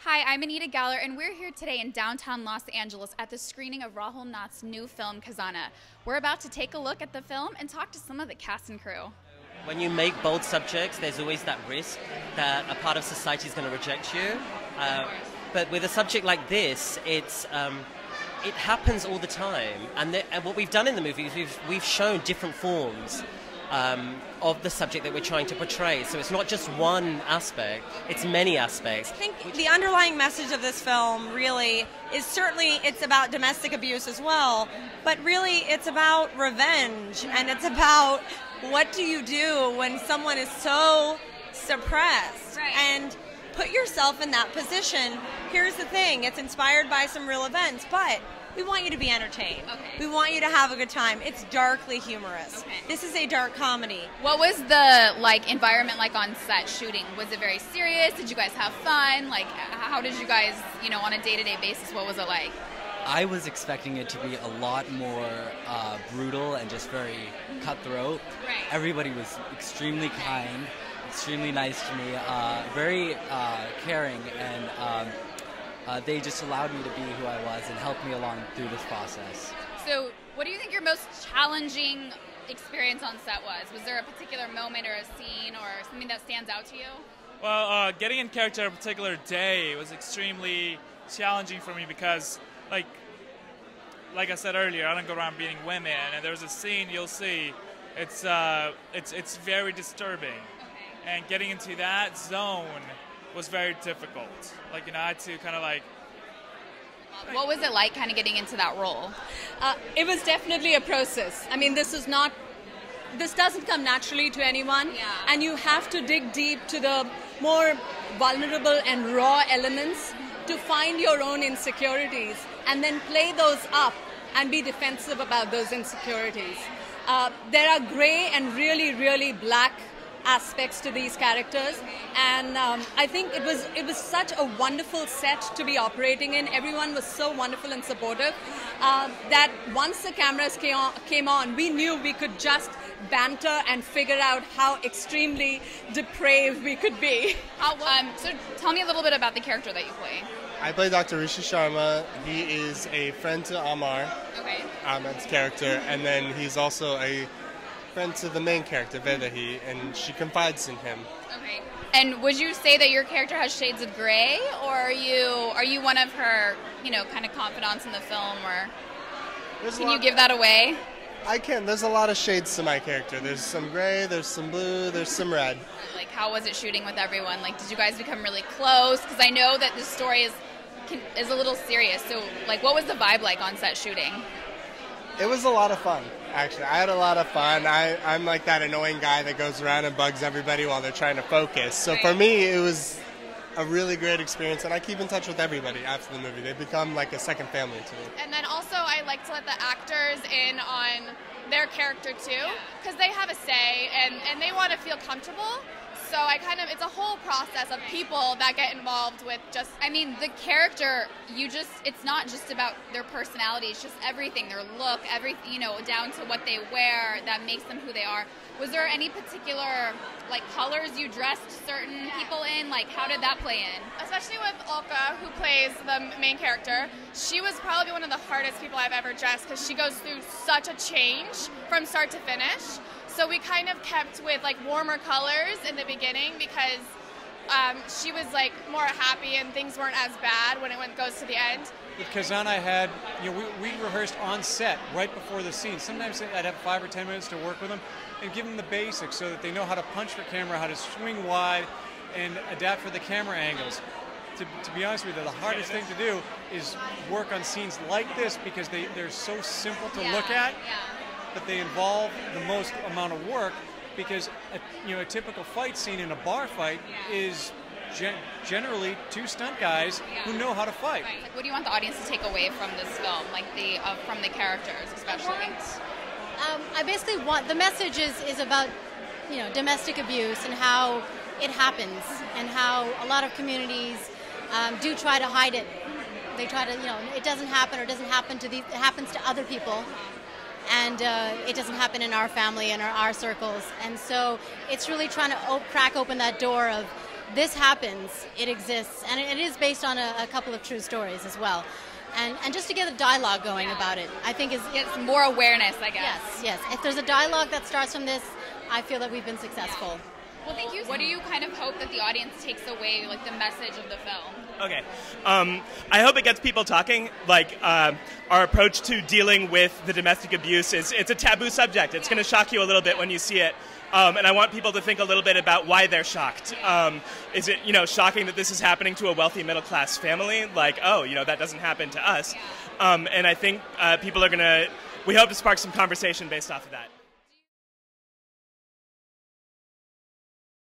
Hi, I'm Anita Galler, and we're here today in downtown Los Angeles at the screening of Rahul Nath's new film, Khazana. We're about to take a look at the film and talk to some of the cast and crew. When you make bold subjects, there's always that risk that a part of society is going to reject you. But with a subject like this, it happens all the time. And what we've done in the movie is we've shown different forms of the subject that we're trying to portray. So it's not just one aspect, it's many aspects. I think the underlying message of this film really is certainly it's about domestic abuse as well, but really it's about revenge, and it's about what do you do when someone is so suppressed, and put yourself in that position. Here's the thing, it's inspired by some real events, but we want you to be entertained. We want you to have a good time. It's darkly humorous. This is a dark comedy. What was the environment like on set shooting? Was it very serious? Did you guys have fun? How did you guys, on a day-to-day basis, what was it like? I was expecting it to be a lot more brutal and just very cutthroat. Right. Everybody was extremely kind, extremely nice to me, very caring, and they just allowed me to be who I was and helped me along through this process. So what do you think your most challenging experience on set was? Was there a particular moment or a scene or something that stands out to you? Well, getting in character a particular day was extremely challenging for me because, like I said earlier, I don't go around beating women, and there's a scene you'll see. It's very disturbing, and getting into that zone was very difficult. I had to kind of What was it like kind of getting into that role? It was definitely a process. I mean, this doesn't come naturally to anyone, and you have to dig deep to the more vulnerable and raw elements to find your own insecurities and then play those up and be defensive about those insecurities. There are gray and really, really black aspects to these characters, and I think it was such a wonderful set to be operating in. Everyone was so wonderful and supportive that once the cameras came on, we knew we could just banter and figure out how extremely depraved we could be. So tell me a little bit about the character that you play. I play Dr. Rishi Sharma. He is a friend to Amar, Ahmed's character, and then he's also a friend to the main character, Vedahi, and she confides in him. Okay. And would you say that your character has shades of gray, or are you one of her, kind of confidants in the film, or can you give that away? I can. There's a lot of shades to my character. There's some gray, there's some blue, there's some red. How was it shooting with everyone? Did you guys become really close? Because I know that this story is a little serious. So, what was the vibe like on set shooting? It was a lot of fun, actually. I had a lot of fun. I'm like that annoying guy that goes around and bugs everybody while they're trying to focus. So for me, it was a really great experience, and I keep in touch with everybody after the movie. They become like a second family to me. And then also I like to let the actors in on their character too, because they have a say and they want to feel comfortable. So it's a whole process of people that get involved with the character, it's not just about their personality, it's just everything, their look, everything, down to what they wear that makes them who they are. Was there any particular, colors you dressed certain people in? How did that play in? Especially with Olka, who plays the main character. She was probably one of the hardest people I've ever dressed because she goes through such a change from start to finish. So we kind of kept with warmer colors in the beginning because she was more happy and things weren't as bad when it goes to the end. With Khazana, we rehearsed on set right before the scene. Sometimes I'd have 5 or 10 minutes to work with them and give them the basics so that they know how to punch for camera, how to swing wide, and adapt for the camera angles. To be honest with you, the hardest thing to do is work on scenes like this because they're so simple to look at. But they involve the most amount of work because a typical fight scene in a bar fight is generally 2 stunt guys who know how to fight. Right. What do you want the audience to take away from this film, from the characters especially? I basically want the message is about domestic abuse and how it happens and how a lot of communities do try to hide it. They try to it doesn't happen or doesn't happen to it happens to other people. And it doesn't happen in our family and our circles. And so it's really trying to crack open that door of this happens, it exists, and it is based on a couple of true stories as well. And just to get a dialogue going about it, I think is... It's more awareness, I guess. Yes. If there's a dialogue that starts from this, I feel that we've been successful. Yeah. Well, thank you. What do you kind of hope that the audience takes away, like the message of the film? Okay. I hope it gets people talking. Like, our approach to dealing with the domestic abuse it's a taboo subject. It's going to shock you a little bit when you see it. And I want people to think a little bit about why they're shocked. Is it, shocking that this is happening to a wealthy middle-class family? Like, that doesn't happen to us. And I think people are going to... We hope to spark some conversation based off of that.